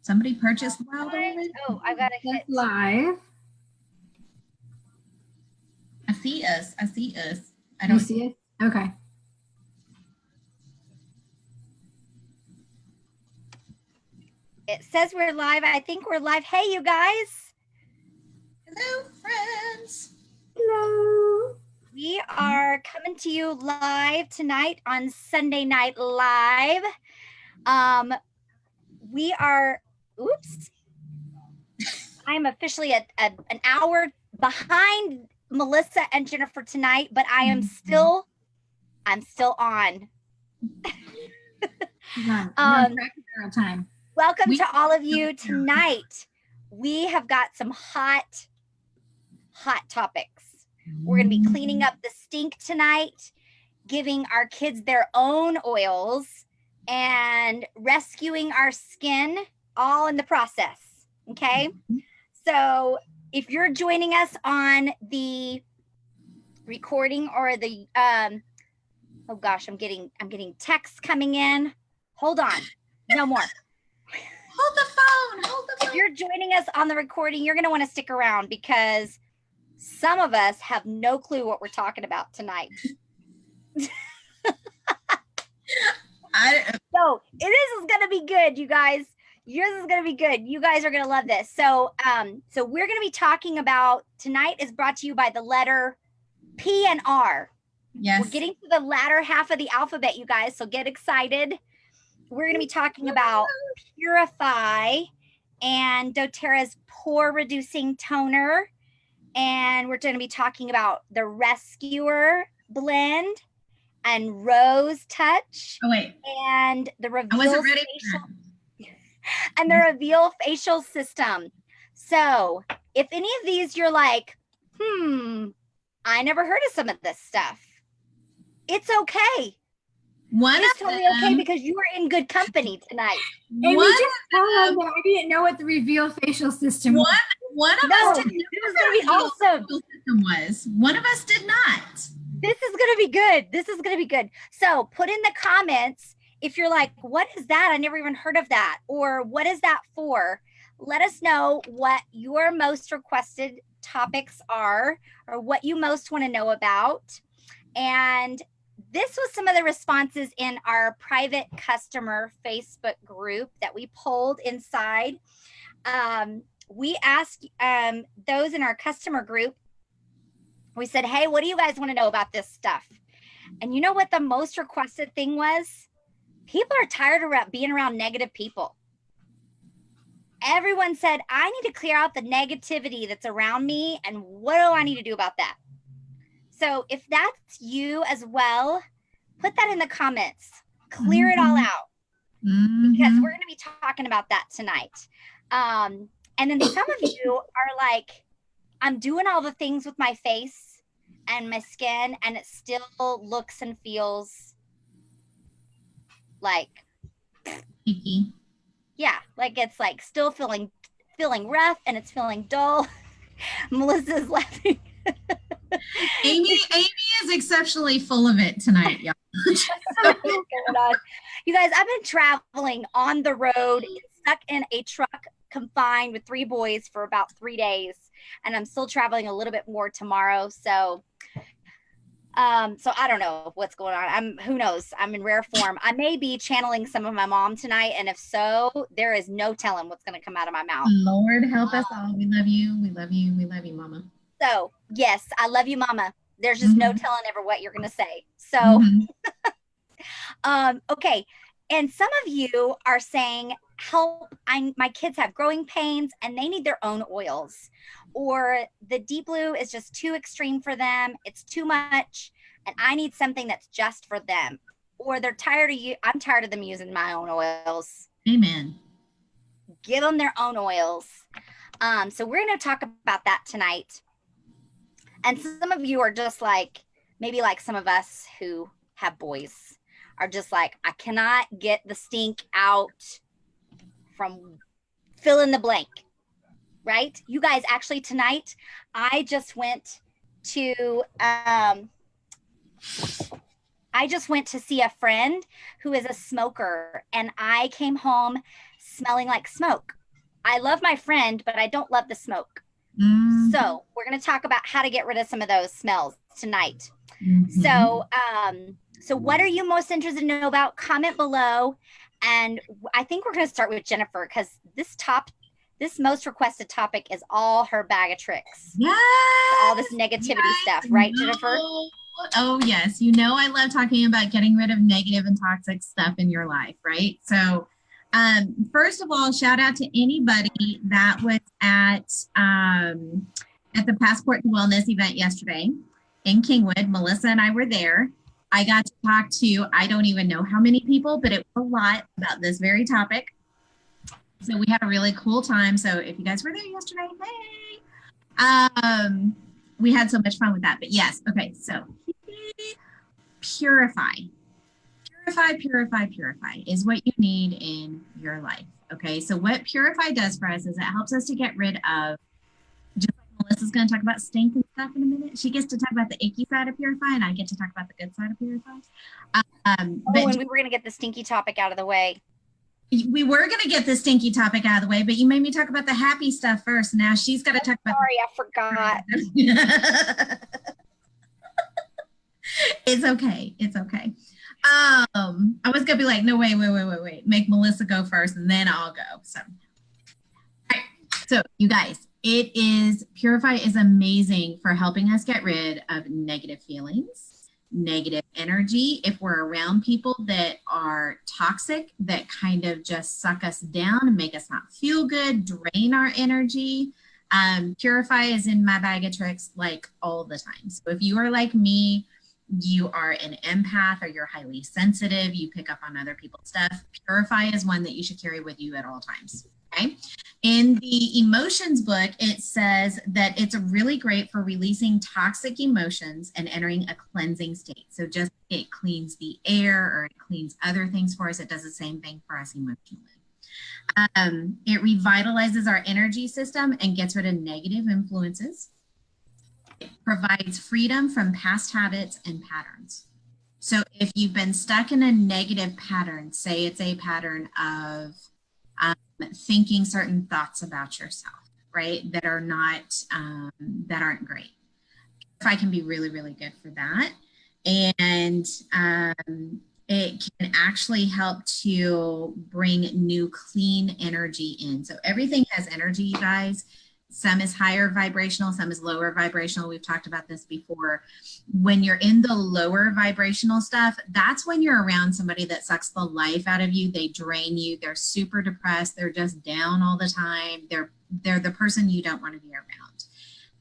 Somebody purchased wild orange. Oh, I've got to hit live. I see us. I see us. I don't don't see it. Okay. It says we're live. I think we're live. Hey, you guys. Hello, friends. Hello. We are coming to you live tonight on Sunday Night Live. We are, oops. I'm officially an hour behind Melissa and Jennifer tonight, but I am still on. Time. Welcome to all of you tonight. We have got some hot topics. We're going to be cleaning up the stink tonight, giving our kids their own oils, and rescuing our skin, all in the process. Okay. So if you're joining us on the recording or the, oh gosh, I'm getting texts coming in. Hold on. No more. Hold the phone. If you're joining us on the recording, you're going to want to stick around because some of us have no clue what we're talking about tonight. So this is going to be good, you guys. Yours is going to be good. You guys are going to love this. So, so we're going to be talking about, tonight is brought to you by the letter P and R. Yes. We're getting to the latter half of the alphabet, you guys. So get excited. We're going to be talking about Purify and doTERRA's pore reducing toner. And we're going to be talking about the Rescuer blend and Rose Touch. Oh, wait. And the Reveal I wasn't ready facial. And the Reveal facial system. So if any of these you're like, I never heard of some of this stuff, it's okay. It's totally okay because you are in good company tonight. And we just told them that I didn't know what the Reveal facial system was. One of us didn't know what the Reveal facial system was. One of us did not. This is going to be good. This is going to be good. So put in the comments if you're like, what is that? I never even heard of that. Or what is that for? Let us know what your most requested topics are or what you most want to know about. And this was some of the responses in our private customer Facebook group that we polled inside. We asked those in our customer group, we said, hey, what do you guys want to know about this stuff? And you know what the most requested thing was? People are tired of being around negative people. Everyone said, I need to clear out the negativity that's around me. And what do I need to do about that? So if that's you as well, put that in the comments. Clear it all out. Because we're going to be talking about that tonight. And then some of you are like, I'm doing all the things with my face and my skin, and it still looks and feels like icky. Yeah, like it's like still feeling rough and it's feeling dull. Melissa's laughing. Amy is exceptionally full of it tonight, y'all. You guys, I've been traveling on the road, stuck in a truck, confined with 3 boys for about 3 days, and I'm still traveling a little bit more tomorrow. So I don't know what's going on. Who knows? I'm in rare form. I may be channeling some of my mom tonight, and if so, there is no telling what's going to come out of my mouth. Lord help us all. We love you. We love you. We love you, Mama. So yes, I love you, Mama. There's just no telling ever what you're going to say. So, okay. And some of you are saying, help, my kids have growing pains and they need their own oils, or the deep blue is just too extreme for them. It's too much. And I need something that's just for them, or they're tired of you. I'm tired of them using my own oils. Amen. Give them their own oils. So we're going to talk about that tonight. And some of you are just like, maybe like some of us who have boys are just like, I cannot get the stink out from fill in the blank, right? You guys, actually tonight, I just went to see a friend who is a smoker, and I came home smelling like smoke. I love my friend, but I don't love the smoke. Mm-hmm. So we're going to talk about how to get rid of some of those smells tonight. Mm-hmm. So what are you most interested to know about? Comment below. And I think we're going to start with Jennifer because this most requested topic is all her bag of tricks. Yes. All this negativity stuff, right, Jennifer? Oh, yes. You know, I love talking about getting rid of negative and toxic stuff in your life, right? So, first of all, shout out to anybody that was at the Passport to Wellness event yesterday in Kingwood. Melissa and I were there. I got to talk to, I don't even know how many people, but it was a lot about this very topic. So we had a really cool time. So if you guys were there yesterday, hey, we had so much fun with that. But yes, okay, so purify. Purify is what you need in your life. Okay, so what purify does for us is it helps us to get rid of, just like Melissa's going to talk about stink and stuff in a minute. She gets to talk about the icky side of purify, and I get to talk about the good side of purify. And we were going to get the stinky topic out of the way. We were going to get the stinky topic out of the way, but you made me talk about the happy stuff first. Now she's got to talk about. Sorry, I forgot. It's okay. It's okay. I was gonna be like, no, wait. Make Melissa go first, and then I'll go. So, all right. So you guys, Purify is amazing for helping us get rid of negative feelings, negative energy. If we're around people that are toxic, that kind of just suck us down and make us not feel good, drain our energy. Purify is in my bag of tricks like all the time. So if you are like me, you are an empath or you're highly sensitive, you pick up on other people's stuff, Purify is one that you should carry with you at all times. Okay. In the emotions book, it says that it's really great for releasing toxic emotions and entering a cleansing state. So just it cleans the air or it cleans other things for us. It does the same thing for us emotionally. It revitalizes our energy system and gets rid of negative influences. It provides freedom from past habits and patterns. So if you've been stuck in a negative pattern, say it's a pattern of thinking certain thoughts about yourself, right, that are not, that aren't great. Purify can be really, really good for that. And it can actually help to bring new clean energy in. So everything has energy, you guys. Some is higher vibrational, some is lower vibrational. We've talked about this before. When you're in the lower vibrational stuff, that's when you're around somebody that sucks the life out of you. They drain you. They're super depressed. They're just down all the time. They're the person you don't want to be around.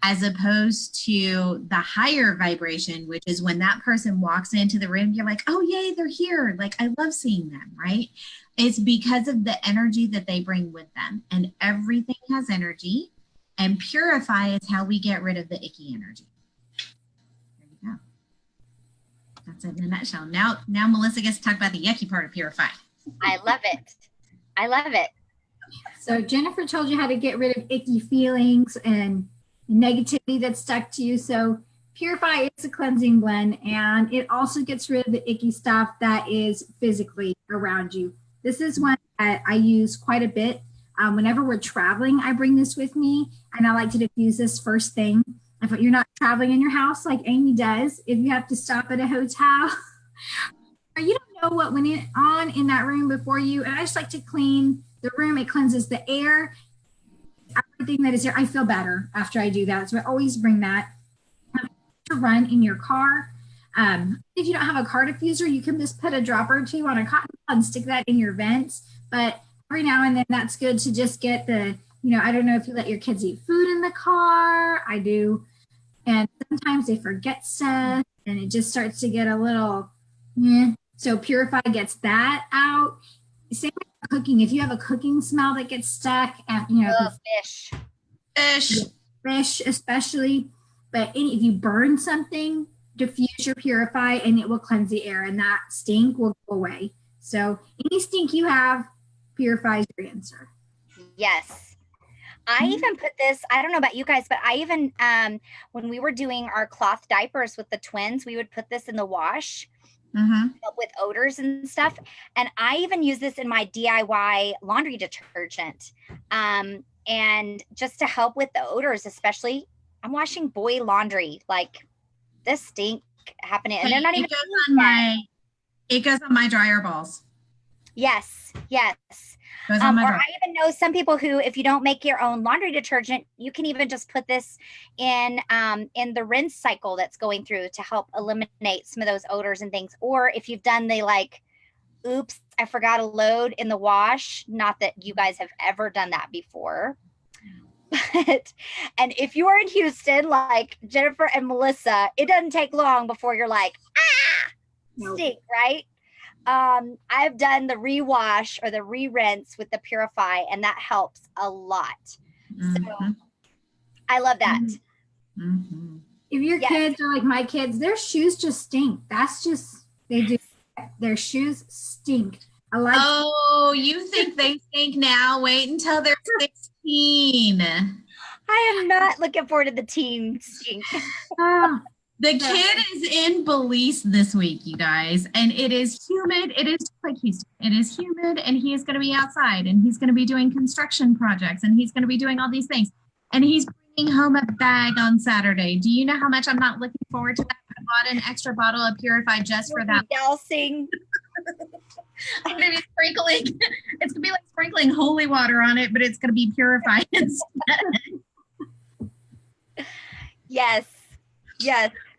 As opposed to the higher vibration, which is when that person walks into the room, you're like, oh, yay, they're here. Like, I love seeing them, right? It's because of the energy that they bring with them. And everything has energy. And Purify is how we get rid of the icky energy. There you go. That's it in a nutshell. Now Melissa gets to talk about the yucky part of Purify. I love it. I love it. So Jennifer told you how to get rid of icky feelings and negativity that's stuck to you. So Purify is a cleansing blend, and it also gets rid of the icky stuff that is physically around you. This is one that I use quite a bit. Whenever we're traveling, I bring this with me, and I like to diffuse this first thing. If you're not traveling in your house like Amy does, if you have to stop at a hotel, or you don't know what went on in that room before you, and I just like to clean the room. It cleanses the air, everything that is there. I feel better after I do that, so I always bring that. To run in your car. If you don't have a car diffuser, you can just put a drop or two on a cotton ball and stick that in your vents. But every now and then that's good to just get the, I don't know if you let your kids eat food in the car. I do. And sometimes they forget stuff and it just starts to get a little, So Purify gets that out. Same with cooking. If you have a cooking smell that gets stuck, fish especially. But if you burn something, diffuse your Purify and it will cleanse the air and that stink will go away. So any stink you have, Purify is your answer. Yes. I even put this, I don't know about you guys, but I even, when we were doing our cloth diapers with the twins, we would put this in the wash with odors and stuff. And I even use this in my DIY laundry detergent. And just to help with the odors, especially I'm washing boy laundry, like this stink happening. And they're not even it goes on my dryer balls. Yes. Or I even know some people who, if you don't make your own laundry detergent, you can even just put this in the rinse cycle that's going through to help eliminate some of those odors and things. Or if you've done the like, oops, I forgot a load in the wash. Not that you guys have ever done that before. But, and if you are in Houston, like Jennifer and Melissa, it doesn't take long before you're like, stink, right? I've done the rewash or the re-rinse with the Purify, and that helps a lot. So I love that. If your kids are like my kids, their shoes just stink. That's just, they do. Their shoes stink. Oh, you think they stink now? Wait until they're 16. I am not looking forward to the teen stink. The kid is in Belize this week, you guys, and it is humid. It is like Houston. It is humid, and he is going to be outside, and he's going to be doing construction projects, and he's going to be doing all these things. And he's bringing home a bag on Saturday. Do you know how much I'm not looking forward to that? I bought an extra bottle of Purify just for that. Dousing. I'm going to be sprinkling. It's going to be like sprinkling holy water on it, but it's going to be Purify instead. Yes.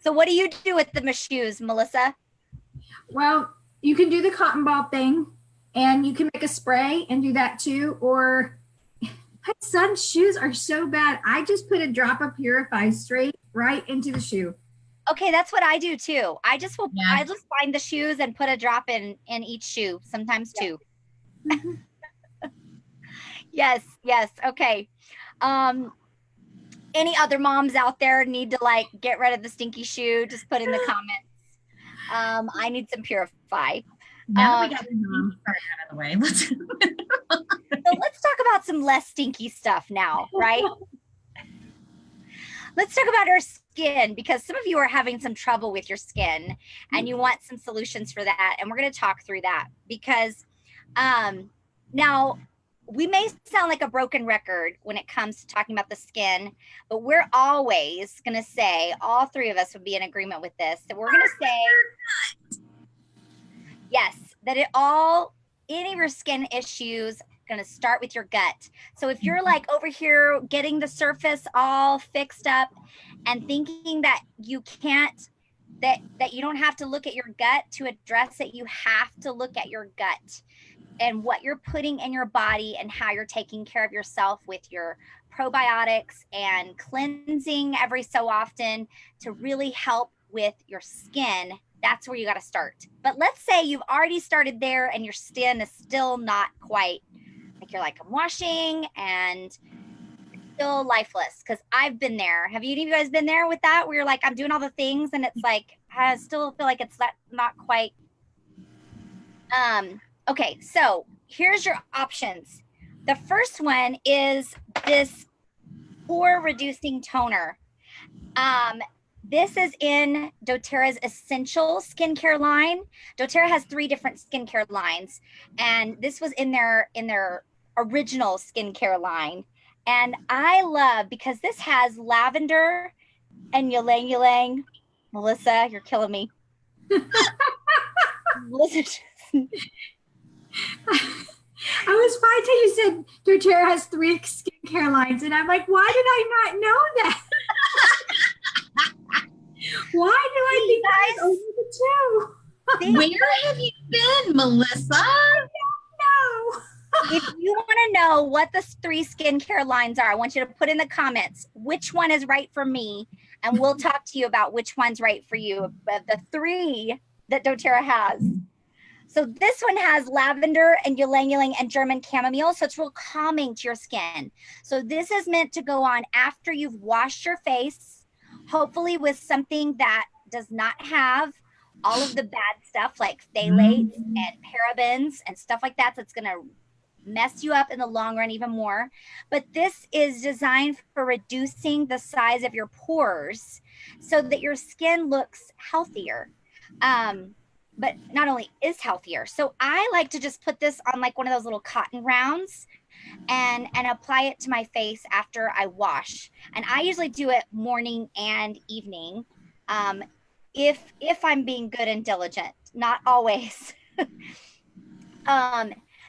So what do you do with the shoes, Melissa? Well, you can do the cotton ball thing, and you can make a spray and do that too. Or my son's shoes are so bad. I just put a drop of Purify straight right into the shoe. Okay, that's what I do too. I just find the shoes and put a drop in each shoe, sometimes two. Yes. Okay. Any other moms out there need to like get rid of the stinky shoe? Just put in the comments. I need some Purify. Now we got the stinky part out of the way. So let's talk about some less stinky stuff now, right? Let's talk about our skin, because some of you are having some trouble with your skin and you want some solutions for that. And we're going to talk through that because now we may sound like a broken record when it comes to talking about the skin, but we're always going to say, all three of us would be in agreement with this, that we're going to say, yes, that any of your skin issues going to start with your gut. So if you're like over here getting the surface all fixed up and thinking that you can't, that you don't have to look at your gut to address it, you have to look at your gut and what you're putting in your body and how you're taking care of yourself with your probiotics and cleansing every so often to really help with your skin. That's where you got to start. But let's say you've already started there and your skin is still not quite, like you're like, I'm washing and still lifeless, because I've been there. Have you guys been there with that, where you're like, I'm doing all the things and it's like, I still feel like it's not quite. Okay, so here's your options. The first one is this pore reducing toner. This is in doTERRA's Essential skincare line. doTERRA has 3 different skincare lines, and this was in their original skincare line. And I love, because this has lavender and ylang ylang. Melissa, you're killing me. Melissa. I was fine till you said doTERRA has 3 skincare lines, and I'm like, why did I not know that? Why do I think I was over the 2? Where have you been, Melissa? I don't know. If you want to know what the 3 skincare lines are, I want you to put in the comments which one is right for me, and we'll talk to you about which one's right for you of the 3 that doTERRA has. So this one has lavender and ylang ylang and German chamomile, so it's real calming to your skin. So this is meant to go on after you've washed your face, hopefully with something that does not have all of the bad stuff like phthalates and parabens and stuff like that, that's going to mess you up in the long run even more. But this is designed for reducing the size of your pores so that your skin looks healthier. but not only is healthier. So I like to just put this on like one of those little cotton rounds and apply it to my face after I wash. And I usually do it morning and evening. If I'm being good and diligent, not always.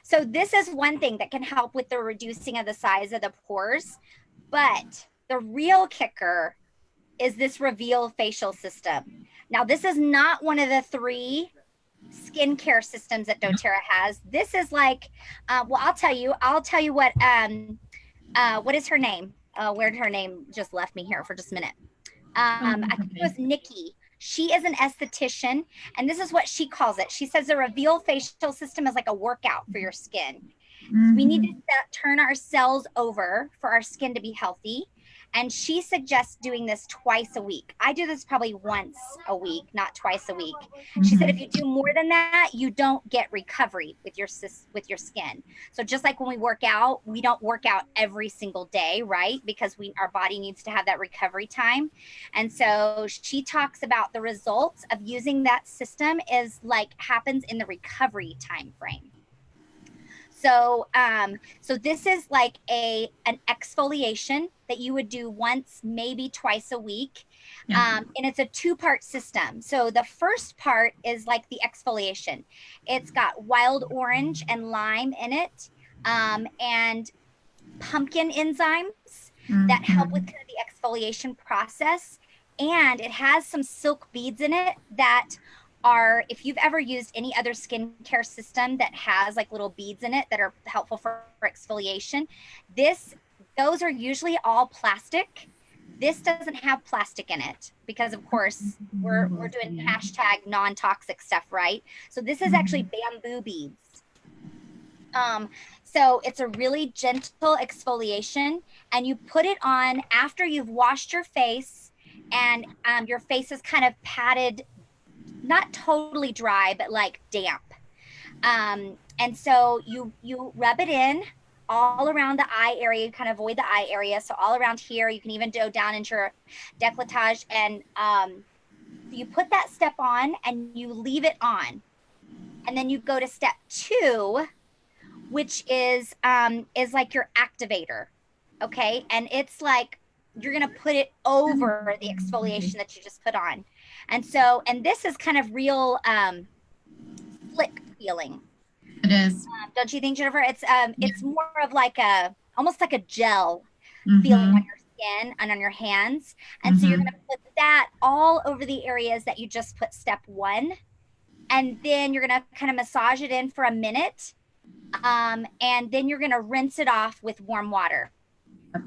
So this is one thing that can help with the reducing of the size of the pores. But the real kicker is this Reveal facial system. Now, this is not one of the 3 skincare systems that doTERRA has. This is like, well, I'll tell you what is her name? Where'd her name just left me here for just a minute. I think it was Nikki. She is an esthetician, and this is what she calls it. She says the Reveal facial system is like a workout for your skin. We need to turn our cells over for our skin to be healthy. And she suggests doing this twice a week. I do this probably once a week, not twice a week. She said if you do more than that, you don't get recovery with your skin. So just like when we work out, we don't work out every single day, right? Because our body needs to have that recovery time. And so she talks about the results of using that system is like happens in the recovery time frame. So, so this is like an exfoliation that you would do once, maybe twice a week. Yeah. And it's a 2-part system. So the first part is like the exfoliation. It's got wild orange and lime in it, and pumpkin enzymes that help with kind of the exfoliation process. And it has some silk beads in it that are, if you've ever used any other skincare system that has like little beads in it that are helpful for exfoliation, those are usually all plastic. This doesn't have plastic in it because of course we're doing hashtag non-toxic stuff, right? So this is actually bamboo beads. So it's a really gentle exfoliation, and you put it on after you've washed your face, and your face is kind of patted, not totally dry, but like damp. And so you rub it in all around the eye area. You kind of avoid the eye area. So all around here, you can even go down into your décolletage, and you put that step on and you leave it on. And then you go to step 2, which is like your activator. Okay. And it's like, you're going to put it over the exfoliation that you just put on. And so, and this is kind of real slick feeling. It is. Don't you think, Jennifer? It's more of like almost like a gel feeling on your skin and on your hands. And so you're going to put that all over the areas that you just put step 1. And then you're going to kind of massage it in for a minute. And then you're going to rinse it off with warm water.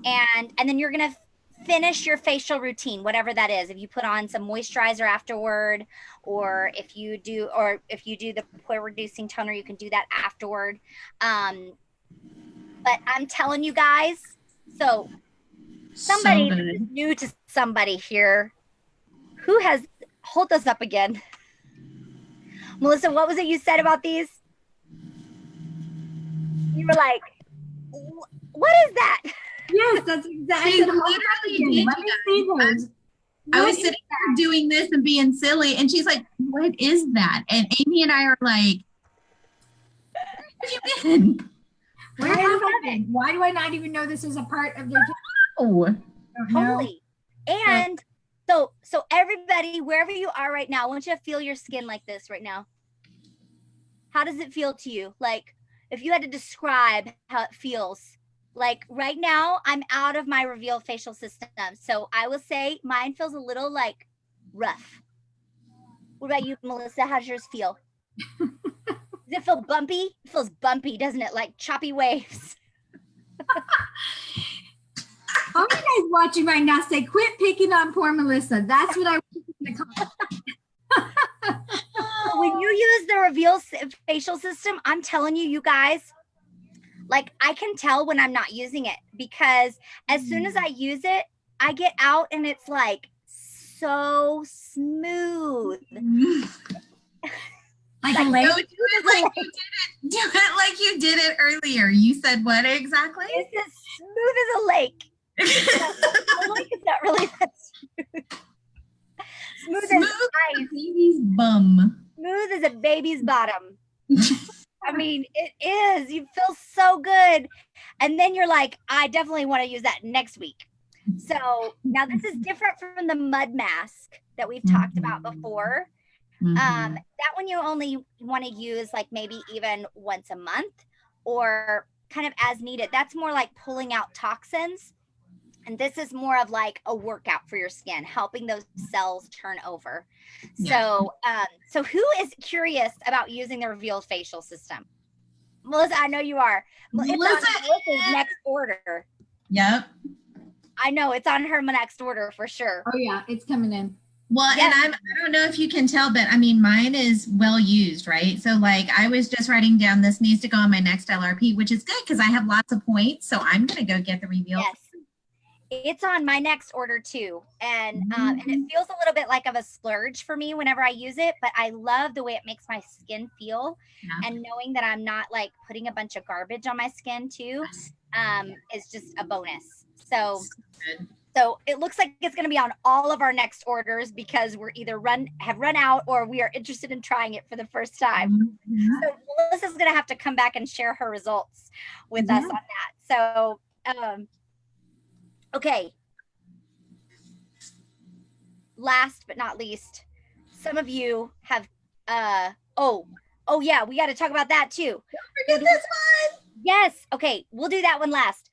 And then you're going to finish your facial routine, whatever that is. If you put on some moisturizer afterward, or if you do the pore reducing toner, you can do that afterward. But I'm telling you guys, so somebody is new to somebody here who has, hold those up again. Melissa, what was it you said about these? You were like, what is that? Yes, that's exactly. Literally did. I was sitting there doing this and being silly, and she's like, "What is that?" And Amy and I are like, "Where have you been? Where have I been? Why do I not even know this is a part of their job?" Totally. And so everybody, wherever you are right now, I want you to feel your skin like this right now. How does it feel to you? Like, if you had to describe how it feels. Like right now, I'm out of my Reveal facial system. So I will say mine feels a little like rough. What about you, Melissa? How does yours feel? Does it feel bumpy? It feels bumpy, doesn't it? Like choppy waves. All you guys watching right now say, quit picking on poor Melissa. That's what I want in the comments. When you use the Reveal facial system, I'm telling you, you guys, like I can tell when I'm not using it, because as soon as I use it, I get out and it's like so smooth. Like do it like you did it earlier. You said what exactly? It's as smooth as a lake. The lake is not really that smooth. Smooth as ice. Baby's bum. Smooth as a baby's bottom. I mean, it is. You feel so good. And then you're like, I definitely want to use that next week. So now this is different from the mud mask that we've talked about before. That one you only want to use like maybe even once a month or kind of as needed. That's more like pulling out toxins. And this is more of like a workout for your skin, helping those cells turn over. Yeah. So who is curious about using the Reveal facial system? Melissa, I know you are. It's on Melissa's next order. Yep. I know it's on her next order for sure. Oh yeah, it's coming in. Well, yes. And I don't know if you can tell, but I mean, mine is well used, right? So like I was just writing down this needs to go on my next LRP, which is good because I have lots of points. So I'm going to go get the Reveal. Yes. It's on my next order too. And and it feels a little bit like of a splurge for me whenever I use it, but I love the way it makes my skin feel. Yeah. And knowing that I'm not like putting a bunch of garbage on my skin too, is just a bonus. So it looks like it's going to be on all of our next orders because we're either have run out or we are interested in trying it for the first time. So Melissa's going to have to come back and share her results with us on that. So, okay. Last but not least, some of you have, oh yeah, we got to talk about that too. Don't forget this one. Yes. Okay. We'll do that one last.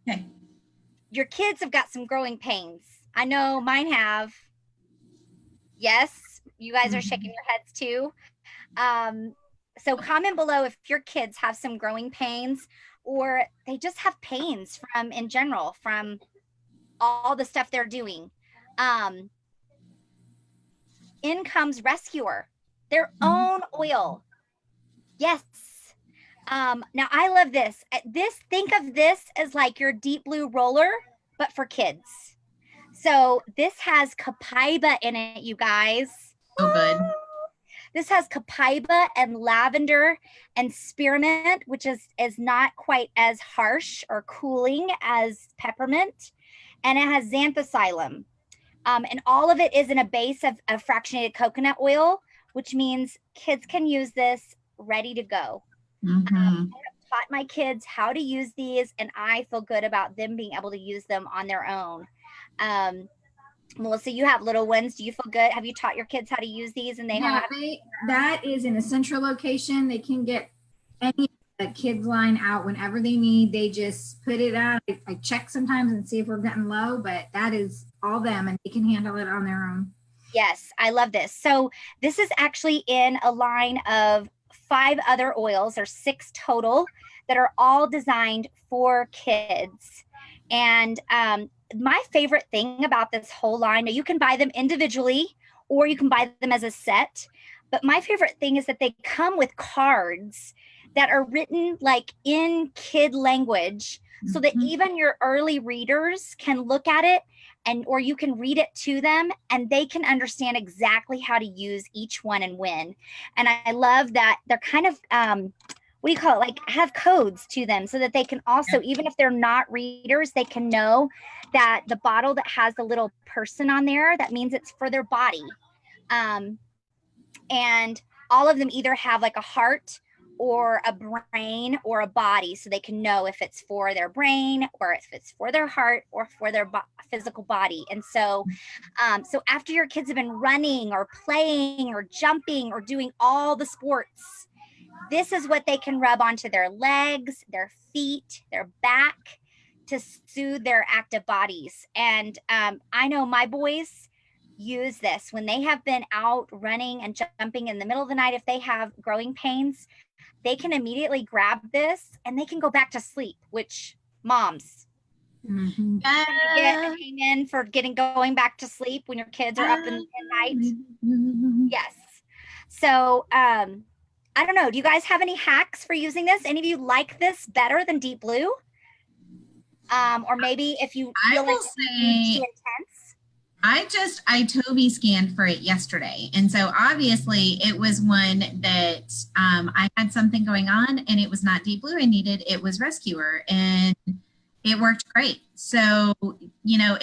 Okay. Your kids have got some growing pains. I know mine have. Yes. You guys are shaking your heads too. So comment below if your kids have some growing pains or they just have pains in general from all the stuff they're doing. In comes Rescuer, their own oil. Yes. Now I love this. Think of this as like your deep blue roller, but for kids. So this has copaiba in it, you guys. So good. This has copaiba and lavender and spearmint, which is not quite as harsh or cooling as peppermint. And it has xanthocylum. And all of it is in a base of fractionated coconut oil, which means kids can use this ready to go. I have taught my kids how to use these, and I feel good about them being able to use them on their own. Melissa, you have little ones. Do you feel good? Have you taught your kids how to use these? And that is in a central location. They can get any kids line out whenever they need. They just put it out. I check sometimes and see if we're getting low, but that is all them, and they can handle it on their own. Yes, I love this. So this is actually in a line of 5 other oils, or 6 total, that are all designed for kids. And my favorite thing about this whole line, you can buy them individually or you can buy them as a set. But my favorite thing is that they come with cards that are written like in kid language, so that even your early readers can look at it or you can read it to them and they can understand exactly how to use each one and when. And I love that they're kind of, what do you call it? Like have codes to them so that they can also, even if they're not readers, they can know that the bottle that has the little person on there, that means it's for their body. And all of them either have like a heart or a brain or a body, so they can know if it's for their brain or if it's for their heart or for their physical body. And so so after your kids have been running or playing or jumping or doing all the sports, this is what they can rub onto their legs, their feet, their back to soothe their active bodies. And I know my boys use this when they have been out running and jumping in the middle of the night. If they have growing pains, they can immediately grab this and they can go back to sleep, which moms, get an amen for going back to sleep when your kids are up in the night. Yes. So I don't know. Do you guys have any hacks for using this? Any of you like this better than Deep Blue? Or maybe if you feel like it's too intense. I Toby scanned for it yesterday. And so obviously it was one that I had something going on and it was not Deep Blue I needed, it was Rescuer, and it worked great. So, you know,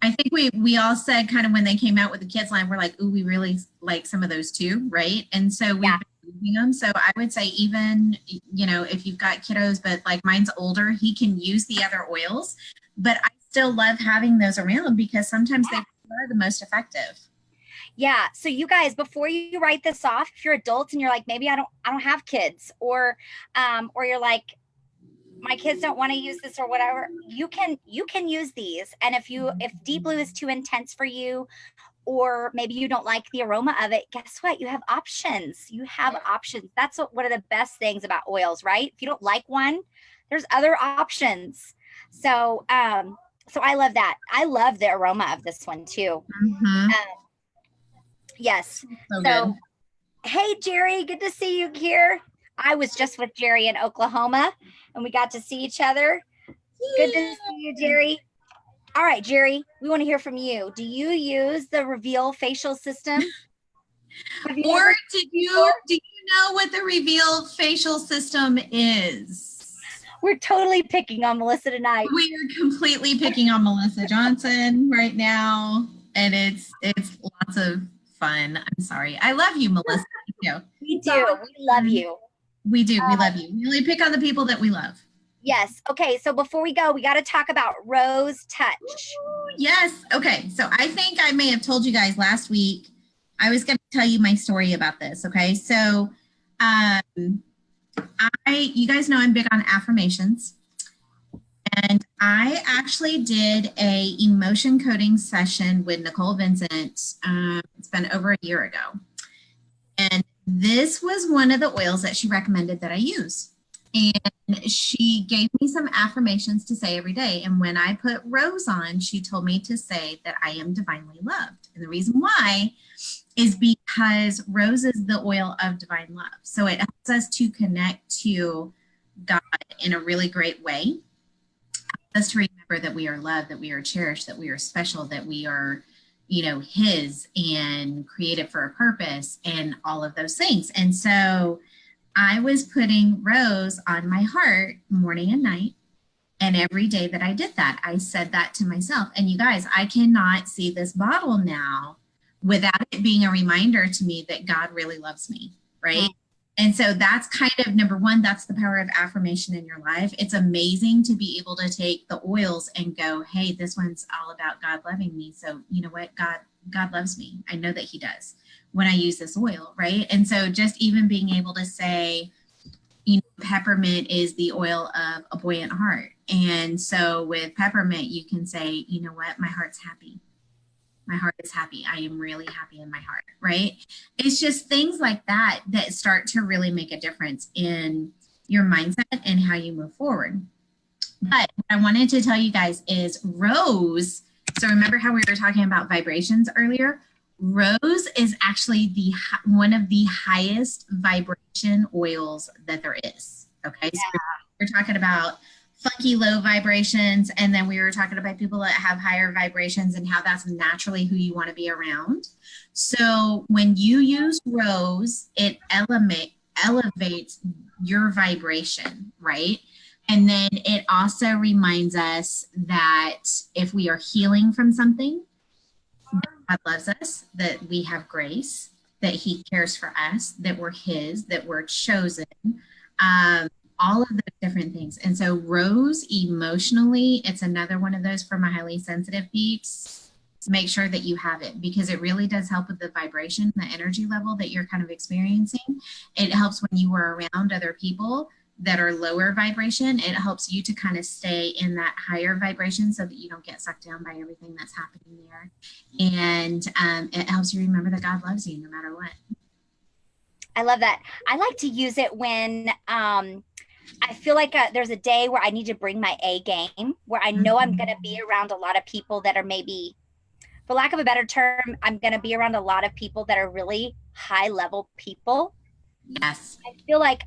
I think we all said kind of when they came out with the kids line, we're like, ooh, we really like some of those too, right? And so we've Yeah. been using them. So I would say even, you know, if you've got kiddos, but like mine's older, he can use the other oils, but I still love having those around because sometimes they are the most effective. Yeah. So you guys, before you write this off, if you're adults and you're like, maybe I don't have kids, or you're like, my kids don't want to use this or whatever, you can use these. And if deep blue is too intense for you, or maybe you don't like the aroma of it, guess what? You have options. You have options. That's one of the best things about oils, right? If you don't like one, there's other options. So, so I love that. I love the aroma of this one too. Mm-hmm. Yes. So So, good. hey, Jerry, good to see you here. I was just with Jerry in Oklahoma and we got to see each other. Good to see you, Jerry. All right, Jerry, we want to hear from you. Do you use the Reveal facial system? Or do you know what the Reveal facial system is? We're totally picking on Melissa tonight. We are completely picking on Melissa Johnson right now, and it's lots of fun. I'm sorry. I love you, Melissa. We do. We love you. We do. We love you. We only pick on the people that we love. Yes. Okay. So before we go, we got to talk about Rose Touch. Yes. Okay. So I think I may have told you guys last week. I was going to tell you my story about this. Okay. So you guys know I'm big on affirmations. And I actually did a emotion coding session with Nicole Vincent. It's been over a year ago. And this was one of the oils that she recommended that I use. And she gave me some affirmations to say every day. And when I put Rose on, she told me to say that I am divinely loved. And the reason why is because Rose is the oil of divine love. So it helps us to connect to God in a really great way. Us to remember that we are loved, that we are cherished, that we are special, that we are, you know, his and created for a purpose and all of those things. And so I was putting Rose on my heart morning and night. And every day that I did that, I said that to myself. And you guys, I cannot see this bottle now without it being a reminder to me that God really loves me, right? And so that's kind of number one, that's the power of affirmation in your life. It's amazing to be able to take the oils and go, hey, this one's all about God loving me. So you know what? God loves me. I know that he does when I use this oil, right? And so just even being able to say, you know, peppermint is the oil of a buoyant heart. And so with peppermint, you can say, you know what? My heart's happy. My heart is happy. I am really happy in my heart, right? It's just things like that that start to really make a difference in your mindset and how you move forward. But what I wanted to tell you guys is Rose. So remember how we were talking about vibrations earlier? Rose is actually one of the highest vibration oils that there is. Okay, so we're talking about funky low vibrations, and then we were talking about people that have higher vibrations and how that's naturally who you want to be around. So when you use Rose, it elevates your vibration, right? And then it also reminds us that if we are healing from something, God loves us, that we have grace, that he cares for us, that we're his, that we're chosen, all of those different things. And so Rose, emotionally, it's another one of those for my highly sensitive peeps. Make sure that you have it because it really does help with the vibration, the energy level that you're kind of experiencing. It helps when you are around other people that are lower vibration. It helps you to kind of stay in that higher vibration so that you don't get sucked down by everything that's happening there. And it helps you remember that God loves you no matter what. I love that. I like to use it when I feel like there's a day where I need to bring my A game, where I know I'm going to be around a lot of people that are maybe, for lack of a better term, I'm going to be around a lot of people that are really high level people. Yes. I feel like,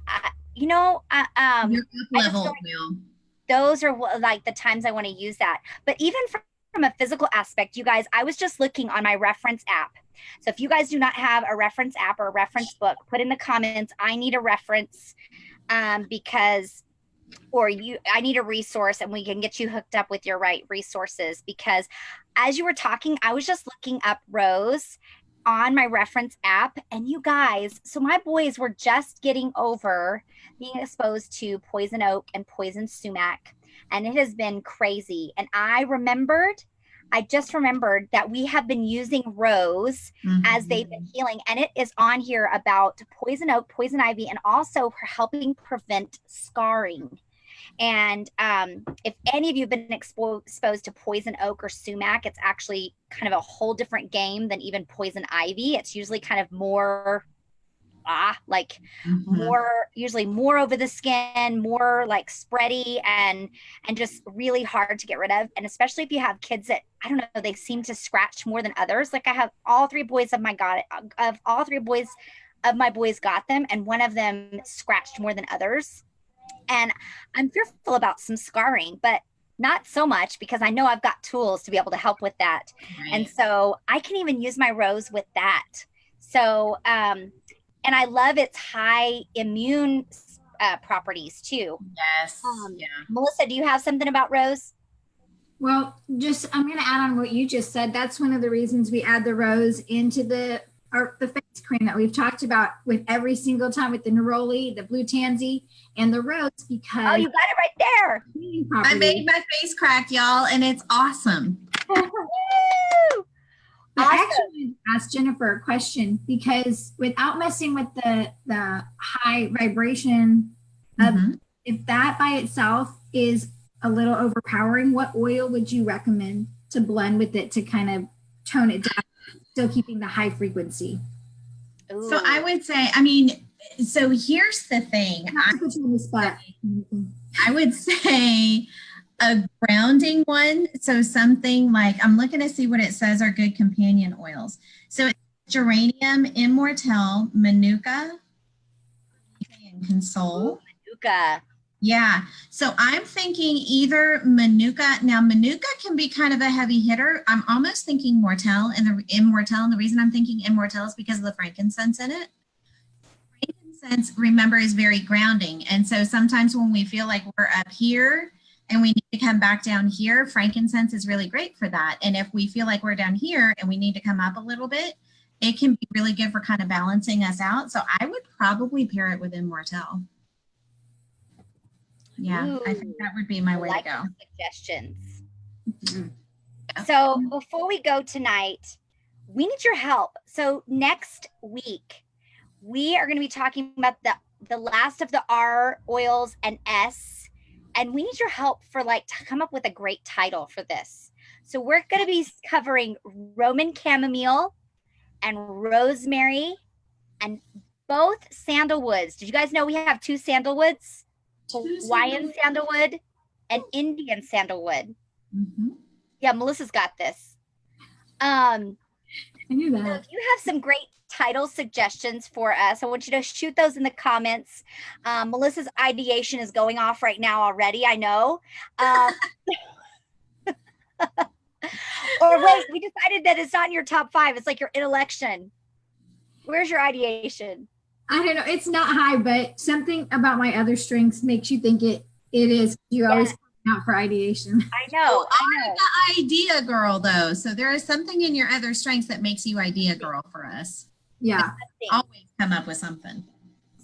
you know, Your level like those are like the times I want to use that. But even from a physical aspect, you guys, I was just looking on my reference app. So if you guys do not have a reference app or a reference book, put in the comments, I need a reference because or I need a resource, and we can get you hooked up with your right resources. Because as you were talking, I was just looking up rose on my reference app, and you guys, so my boys were just getting over being exposed to poison oak and poison sumac, and it has been crazy. And I just remembered that we have been using rose as they've been healing, and it is on here about poison oak, poison ivy, and also for helping prevent scarring. And if any of you have been exposed to poison oak or sumac, it's actually kind of a whole different game than even poison ivy. It's usually kind of more usually more over the skin, more like spready, and just really hard to get rid of. And especially if you have kids that, I don't know, they seem to scratch more than others. Like I have all three boys of my boys got them, and one of them scratched more than others. And I'm fearful about some scarring, but not so much, because I know I've got tools to be able to help with that. Right. And so I can even use my rose with that. So, and I love its high immune properties too. Yes. Yeah. Melissa, do you have something about rose? Well, I'm going to add on what you just said. That's one of the reasons we add the rose into the face cream that we've talked about with every single time, with the neroli, the blue tansy, and the rose, because you got it right there. I made my face crack, y'all, and it's awesome. I actually asked Jennifer a question, because without messing with the high vibration, if that by itself is a little overpowering, what oil would you recommend to blend with it to kind of tone it down, still keeping the high frequency? Ooh. So I would say, so here's the thing. I would say a grounding one. So something like, I'm looking to see what it says are good companion oils. So it's geranium, immortelle, manuka, and console. Manuka. Yeah. So I'm thinking either manuka. Now, manuka can be kind of a heavy hitter. I'm almost thinking immortelle. And the reason I'm thinking immortelle is because of the frankincense in it. Frankincense, remember, is very grounding. And so sometimes when we feel like we're up here and we need to come back down here, frankincense is really great for that. And if we feel like we're down here and we need to come up a little bit, it can be really good for kind of balancing us out. So I would probably pair it with immortelle. Yeah, ooh, I think that would be my way to go. Suggestions. Yeah. So before we go tonight, we need your help. So next week, we are going to be talking about the last of the R oils and S, and we need your help for to come up with a great title for this. So we're going to be covering Roman chamomile and rosemary and both sandalwoods. Did you guys know we have two sandalwoods? Hawaiian sandalwood and Indian sandalwood. Yeah, Melissa's got this. I knew that. So if you have some great title suggestions for us, I want you to shoot those in the comments. Melissa's ideation is going off right now already, I know. Or wait, we decided that it's not in your top 5. It's like your election. Where's your ideation? I don't know. It's not high, but something about my other strengths makes you think it is. You're always coming out for ideation. I know. I'm the idea girl, though. So there is something in your other strengths that makes you idea girl for us. Yeah. Always come up with something.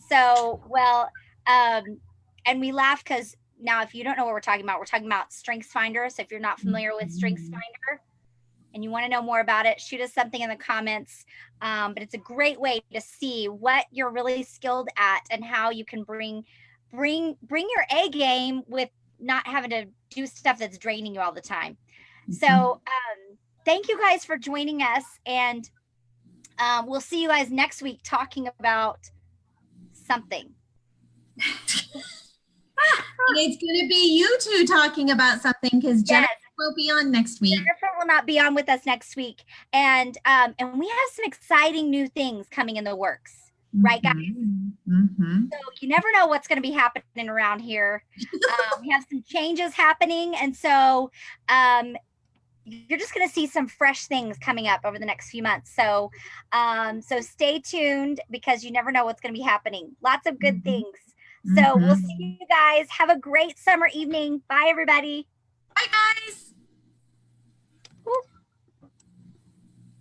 So, well, and we laugh because now if you don't know what we're talking about Strengths Finder. So if you're not familiar with Strengths Finder and you want to know more about it, shoot us something in the comments. But it's a great way to see what you're really skilled at and how you can bring your A game with not having to do stuff that's draining you all the time. So thank you guys for joining us, and we'll see you guys next week talking about something. It's going to be you two talking about something, because Jennifer will be on next week. Jennifer will not be on with us next week. And we have some exciting new things coming in the works. Right, guys? So you never know what's going to be happening around here. We have some changes happening. And so you're just going to see some fresh things coming up over the next few months. So so stay tuned, because you never know what's going to be happening. Lots of good things. So we'll see you guys. Have a great summer evening. Bye, everybody. Bye, guys.